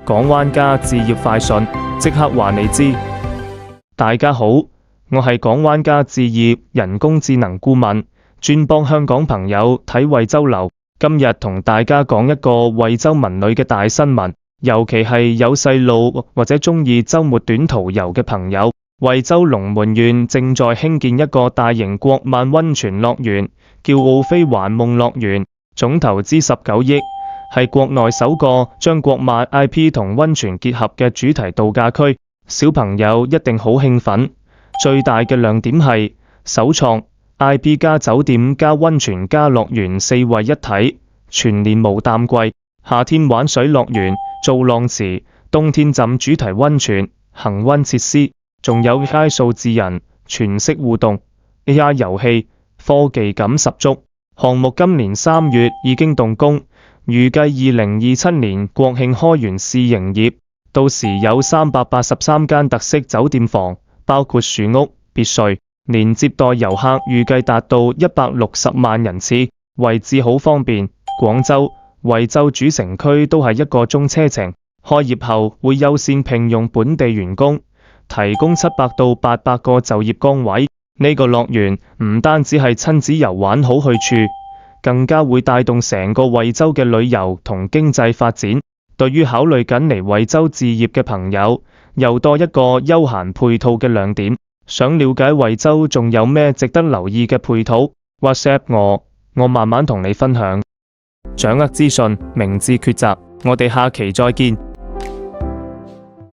港灣加置業快訊，即刻話你知。大家好，我係港灣加置業人工智能顧問，專幫香港朋友睇惠州樓。今日同大家講一個惠州文旅嘅大新聞，尤其係有細路或者中意周末短途遊嘅朋友。惠州龍門縣正在興建一個大型國漫溫泉樂園，叫奧飛環夢樂園，總投資19億，係國內首個將國漫 IP 同溫泉結合嘅主題度假區。小朋友一定好興奮。最大嘅亮點係首創 IP 加酒店加溫泉加樂園4位一體，全年無淡季。夏天玩水樂園、做浪池，冬天浸主題溫泉、恆溫設施，仲有 AI 數字人、全息互動、AI 遊戲，科技感十足。項目今年3月已經動工，預計2027年國慶開園試營業，到時有383間特色酒店房，包括樹屋、別墅，年接待遊客預計達到160萬人次，位置好方便。廣州、惠州主城區都係1個鐘車程，開業後會優先聘用本地員工，提供700到800個就業崗位。呢個樂園唔單止係親子遊玩好去處，更加會帶動成個惠州嘅旅遊同經濟發展。對於考慮緊嚟惠州置業嘅朋友，又多一個休閒配套嘅亮點。想了解惠州仲有咩值得留意嘅配套 ，WhatsApp 我慢慢同你分享。掌握資訊，明智抉擇。我哋下期再見。